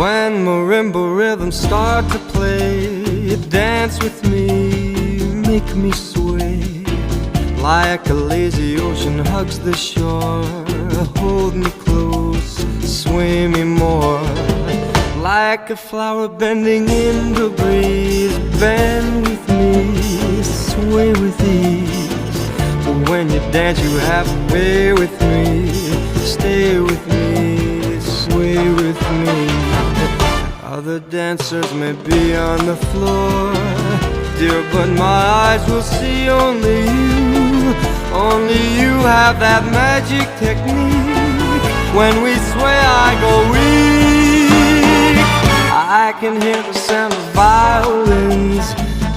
When marimba rhythms start to play, dance with me, make me sway. Like a lazy ocean hugs the shore, hold me close, sway me more. Like a flower bending in the breeze, bend with me, sway with ease. But when you dance you have to way with me, stay with me, sway with me. Other dancers may be on the floor, dear, but my eyes will see only you. Only you have that magic technique. When we sway I go weak. I can hear the sound of violins